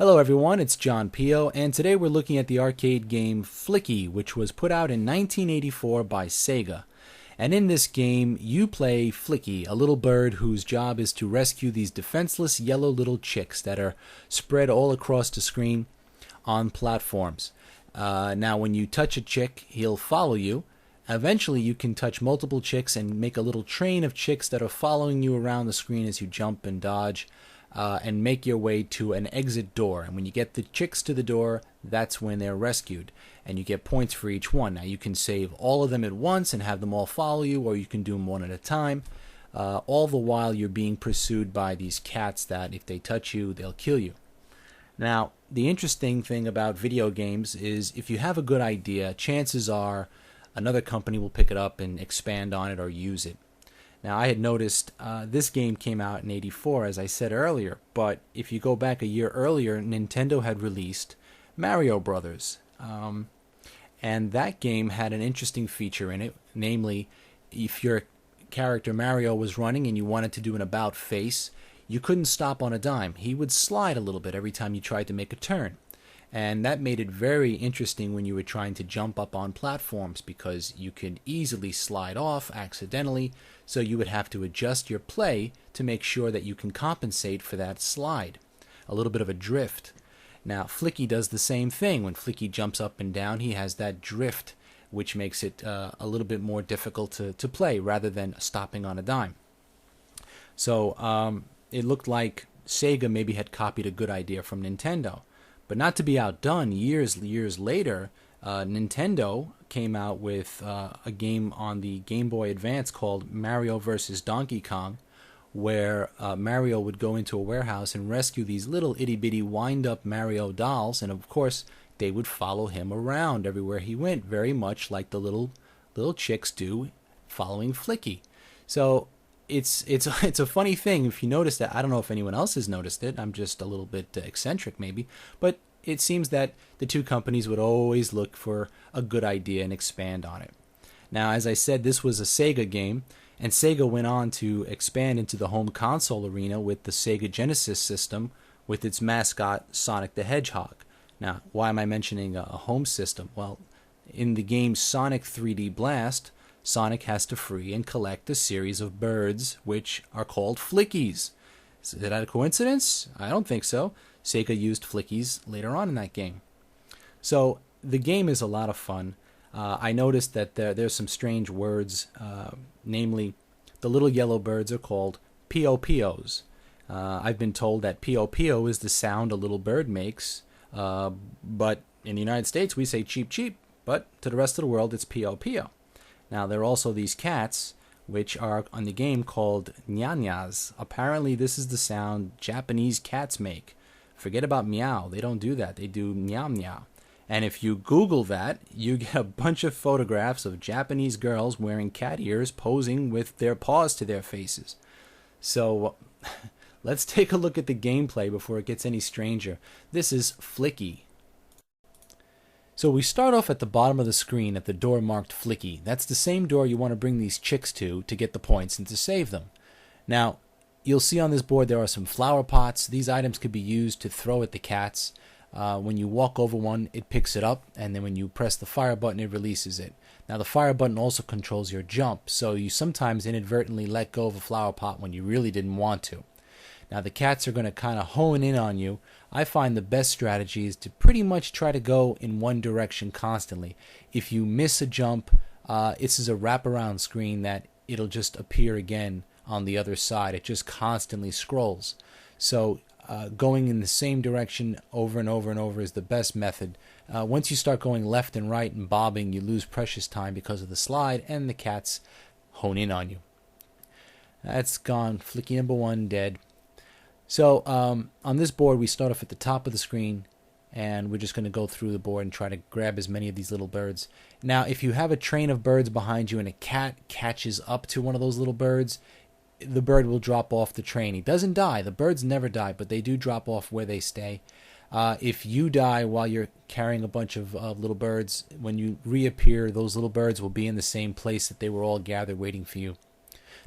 Hello everyone, it's John Pio, and today we're looking at the arcade game Flicky, which was put out in 1984 by Sega. And in this game, you play Flicky, a little bird whose job is to rescue these defenseless yellow little chicks that are spread all across the screen on platforms. Now, when you touch a chick, he'll follow you. Eventually, you can touch multiple chicks and make a little train of chicks that are following you around the screen as you jump and dodge. And make your way to an exit door. And when you get the chicks to the door, that's when they're rescued. And you get points for each one. Now, you can save all of them at once and have them all follow you, or you can do them one at a time. All the while, you're being pursued by these cats that, if they touch you, they'll kill you. Now, the interesting thing about video games is if you have a good idea, chances are another company will pick it up and expand on it or use it. Now, I had noticed this game came out in '84, as I said earlier, but if you go back a year earlier, Nintendo had released Mario Brothers. And that game had an interesting feature in it, namely, if your character Mario was running and you wanted to do an about face, you couldn't stop on a dime. He would slide a little bit every time you tried to make a turn. And that made it very interesting when you were trying to jump up on platforms because you could easily slide off accidentally, so you would have to adjust your play to make sure that you can compensate for that slide. A little bit of a drift. Now, Flicky does the same thing. When Flicky jumps up and down, he has that drift, which makes it a little bit more difficult to play rather than stopping on a dime. So it looked like Sega maybe had copied a good idea from Nintendo. But not to be outdone, years later, Nintendo came out with a game on the Game Boy Advance called Mario vs. Donkey Kong, where Mario would go into a warehouse and rescue these little itty-bitty wind-up Mario dolls, and of course, they would follow him around everywhere he went, very much like the little chicks do following Flicky. So it's a funny thing if you notice that. I don't know if anyone else has noticed it. I'm just a little bit eccentric maybe, but it seems that the two companies would always look for a good idea and expand on it. Now, as I said, this was a Sega game, and Sega went on to expand into the home console arena with the Sega Genesis system with its mascot Sonic the Hedgehog. Now, why am I mentioning a home system? Well, in the game Sonic 3D Blast, Sonic has to free and collect a series of birds, which are called Flickies. Is that a coincidence? I don't think so. Sega used Flickies later on in that game. So the game is a lot of fun. I noticed that there's some strange words, namely, the little yellow birds are called piopios. I've been told that piopio is the sound a little bird makes, but in the United States we say cheep cheep, but to the rest of the world it's piopio. Now, there are also these cats, which are on the game called nyanyas. Apparently, this is the sound Japanese cats make. Forget about meow. They don't do that. They do meow meow. And if you Google that, you get a bunch of photographs of Japanese girls wearing cat ears posing with their paws to their faces. So, let's take a look at the gameplay before it gets any stranger. This is Flicky. So we start off at the bottom of the screen at the door marked Flicky. That's the same door you want to bring these chicks to get the points and to save them. Now, you'll see on this board there are some flower pots. These items could be used to throw at the cats. When you walk over one, it picks it up, and then when you press the fire button, it releases it. Now, the fire button also controls your jump, so you sometimes inadvertently let go of a flower pot when you really didn't want to. Now, the cats are going to kind of hone in on you. I find the best strategy is to pretty much try to go in one direction constantly. If you miss a jump, this is a wraparound screen that it'll just appear again on the other side. It just constantly scrolls. So going in the same direction over and over and over is the best method. Once you start going left and right and bobbing, you lose precious time because of the slide, and the cats hone in on you. That's gone. Flicky number one dead. So on this board, we start off at the top of the screen, and we're just going to go through the board and try to grab as many of these little birds. Now, if you have a train of birds behind you and a cat catches up to one of those little birds, the bird will drop off the train. He doesn't die. The birds never die, but they do drop off where they stay. If you die while you're carrying a bunch of little birds, when you reappear, those little birds will be in the same place that they were all gathered waiting for you.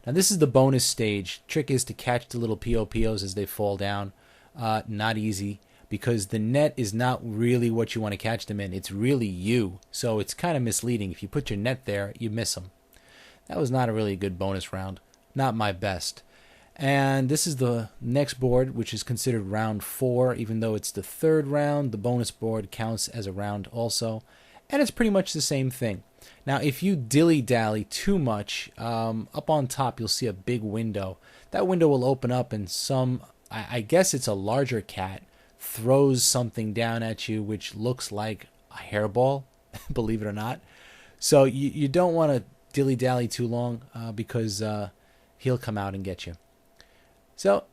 Now, this is the bonus stage. Trick is to catch the little piopios as they fall down. Not easy, because the net is not really what you want to catch them in. It's really you. So it's kind of misleading. If you put your net there, you miss them. That was not a really good bonus round. Not my best. And this is the next board, which is considered round 4. Even though it's the third round, the bonus board counts as a round also. And it's pretty much the same thing. Now, if you dilly-dally too much, up on top you'll see a big window. That window will open up and I guess it's a larger cat, throws something down at you which looks like a hairball, believe it or not. So you don't want to dilly-dally too long because he'll come out and get you. So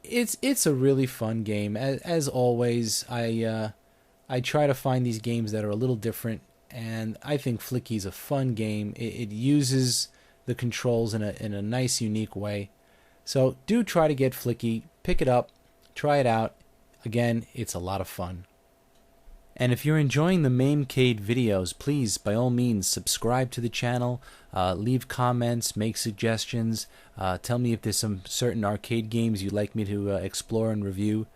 it's a really fun game. As always, I try to find these games that are a little different, and I think Flicky's a fun game. It uses the controls in a nice, unique way. So do try to get Flicky, pick it up, try it out. Again, it's a lot of fun. And if you're enjoying the MAMECADE videos, please, by all means, subscribe to the channel, leave comments, make suggestions, tell me if there's some certain arcade games you'd like me to explore and review.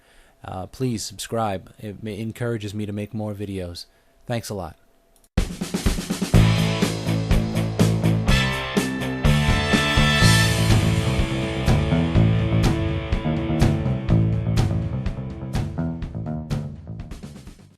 Please subscribe. It encourages me to make more videos. Thanks a lot.